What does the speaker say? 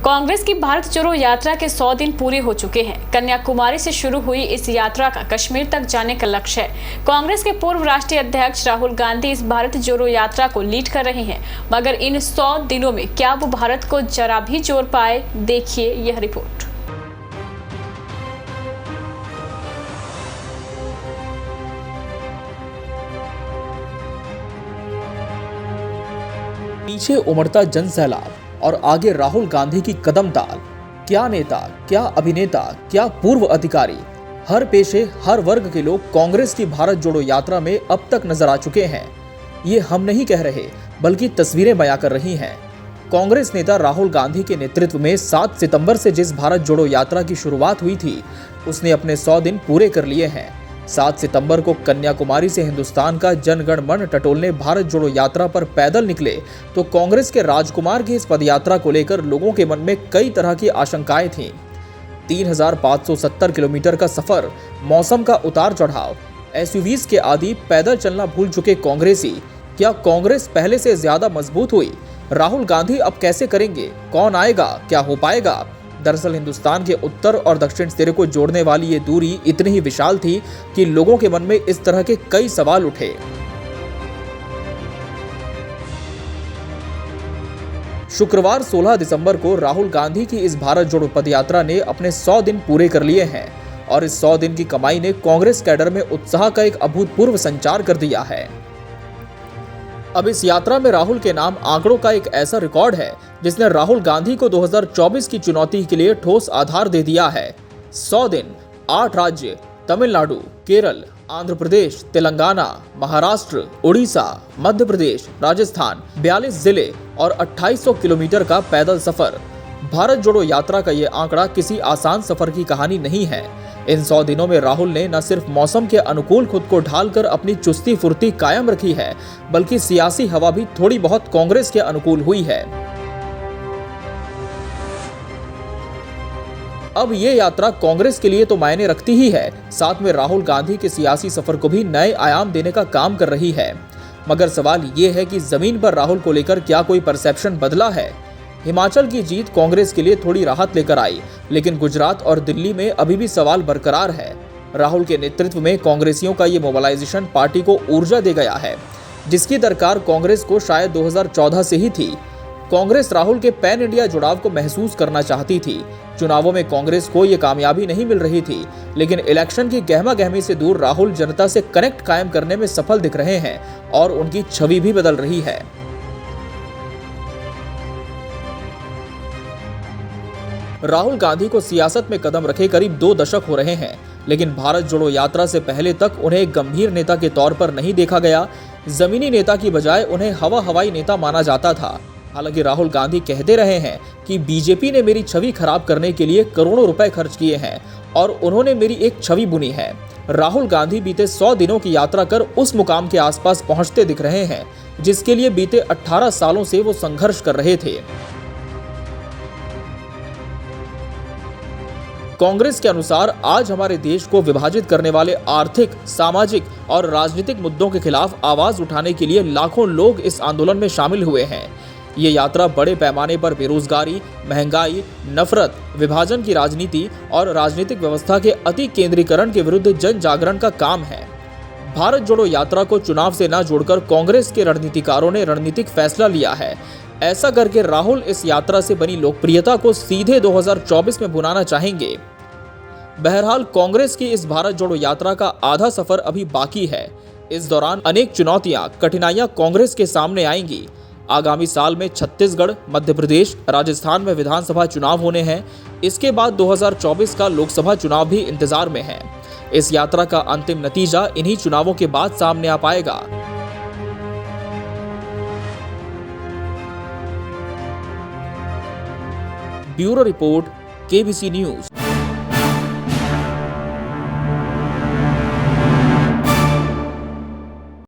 कांग्रेस की भारत जोड़ो यात्रा के 100 दिन पूरे हो चुके हैं। कन्याकुमारी से शुरू हुई इस यात्रा का कश्मीर तक जाने का लक्ष्य है। कांग्रेस के पूर्व राष्ट्रीय अध्यक्ष राहुल गांधी इस भारत जोड़ो यात्रा को लीड कर रहे हैं, मगर इन 100 दिनों में क्या वो भारत को जरा भी जोड़ पाए? देखिए यह रिपोर्ट। पीछे उमड़ता जन सैलाब और आगे राहुल गांधी की कदम ताल। क्या नेता, क्या अभिनेता, क्या पूर्व अधिकारी, हर पेशे हर वर्ग के लोग कांग्रेस की भारत जोड़ो यात्रा में अब तक नजर आ चुके हैं। ये हम नहीं कह रहे, बल्कि तस्वीरें बयां कर रही हैं। कांग्रेस नेता राहुल गांधी के नेतृत्व में 7 सितंबर से जिस भारत जोड़ो यात्रा की शुरुआत हुई थी, उसने अपने 100 दिन पूरे कर लिए हैं। 7 सितंबर को कन्याकुमारी से हिंदुस्तान का जनगण मन टटोलने भारत जोड़ो यात्रा पर पैदल निकले तो कांग्रेस के राजकुमार की इस पदयात्रा को लेकर लोगों के मन में कई तरह की आशंकाएं थीं। 3570 किलोमीटर का सफर, मौसम का उतार चढ़ाव, एसयूवीज के आदि पैदल चलना भूल चुके कांग्रेसी, क्या कांग्रेस पहले से ज्यादा मजबूत हुई? राहुल गांधी अब कैसे करेंगे? कौन आएगा? क्या हो पाएगा? दरअसल हिंदुस्तान के उत्तर और दक्षिण सिरे को जोड़ने वाली ये दूरी इतनी ही विशाल थी कि लोगों के मन में इस तरह के कई सवाल उठे। शुक्रवार 16 दिसंबर को राहुल गांधी की इस भारत जोड़ो पदयात्रा ने अपने 100 दिन पूरे कर लिए हैं और इस 100 दिन की कमाई ने कांग्रेस कैडर में उत्साह का एक अभूतपूर्व संचार कर दिया है। अब इस यात्रा में राहुल के नाम आंकड़ों का एक ऐसा रिकॉर्ड है जिसने राहुल गांधी को 2024 की चुनौती के लिए ठोस आधार दे दिया है। 100 दिन, 8 राज्य, तमिलनाडु, केरल, आंध्र प्रदेश, तेलंगाना, महाराष्ट्र, उड़ीसा, मध्य प्रदेश, राजस्थान, 42 जिले और 2800 किलोमीटर का पैदल सफर। भारत जोड़ो यात्रा का ये आंकड़ा किसी आसान सफर की कहानी नहीं है। इन 100 दिनों में राहुल ने न सिर्फ मौसम के अनुकूल खुद को ढालकर अपनी चुस्ती फुर्ती कायम रखी है, बल्कि सियासी हवा भी थोड़ी बहुत कांग्रेस के अनुकूल हुई है। अब ये यात्रा कांग्रेस के लिए तो मायने रखती ही है, साथ में राहुल गांधी के सियासी सफर को भी नए आयाम देने का काम कर रही है। मगर सवाल ये है कि जमीन पर राहुल को लेकर क्या कोई परसेप्शन बदला है? हिमाचल की जीत कांग्रेस के लिए थोड़ी राहत लेकर आई, लेकिन गुजरात और दिल्ली में अभी भी सवाल बरकरार है। राहुल के नेतृत्व में कांग्रेसियों का ये मोबिलाइजेशन पार्टी को ऊर्जा दे गया है, जिसकी दरकार कांग्रेस को शायद 2014 से ही थी। कांग्रेस राहुल के पैन इंडिया जुड़ाव को महसूस करना चाहती थी। चुनावों में कांग्रेस को ये कामयाबी नहीं मिल रही थी, लेकिन इलेक्शन की गहमा गहमी से दूर राहुल जनता से कनेक्ट कायम करने में सफल दिख रहे हैं और उनकी छवि भी बदल रही है। राहुल गांधी को सियासत में कदम रखे करीब 2 दशक हो रहे हैं, लेकिन भारत जोड़ो यात्रा से पहले तक उन्हें एक गंभीर नेता के तौर पर नहीं देखा गया। जमीनी नेता की बजाय उन्हें हवाई नेता माना जाता था। हालांकि राहुल गांधी कहते रहे हैं कि बीजेपी ने मेरी छवि खराब करने के लिए करोड़ों रुपए खर्च किए हैं और उन्होंने मेरी एक छवि बुनी है। राहुल गांधी बीते 100 दिनों की यात्रा कर उस मुकाम के आसपास पहुंचते दिख रहे हैं जिसके लिए बीते 18 सालों से वो संघर्ष कर रहे थे। कांग्रेस के अनुसार आज हमारे देश को विभाजित करने वाले आर्थिक, सामाजिक और राजनीतिक मुद्दों के खिलाफ आवाज उठाने के लिए लाखों लोग इस आंदोलन में शामिल हुए हैं। ये यात्रा बड़े पैमाने पर बेरोजगारी, महंगाई, नफरत, विभाजन की राजनीति और राजनीतिक व्यवस्था के अति केंद्रीकरण के विरुद्ध जन जागरण का काम है। भारत जोड़ो यात्रा को चुनाव से न जोड़कर कांग्रेस के रणनीतिकारों ने रणनीतिक फैसला लिया है। ऐसा करके राहुल इस यात्रा से बनी लोकप्रियता को सीधे 2024 में बुनाना चाहेंगे। बहरहाल कांग्रेस की इस भारत जोड़ो यात्रा का आधा सफर अभी बाकी है। इस दौरान अनेक चुनौतियां, कठिनाइयां कांग्रेस के सामने आएंगी। आगामी साल में छत्तीसगढ़, मध्य प्रदेश, राजस्थान में विधानसभा चुनाव होने हैं। इसके बाद 2024 का लोकसभा चुनाव भी इंतजार में है। इस यात्रा का अंतिम नतीजा इन्हीं चुनावों के बाद सामने आ पाएगा। Bureau report, KBC news.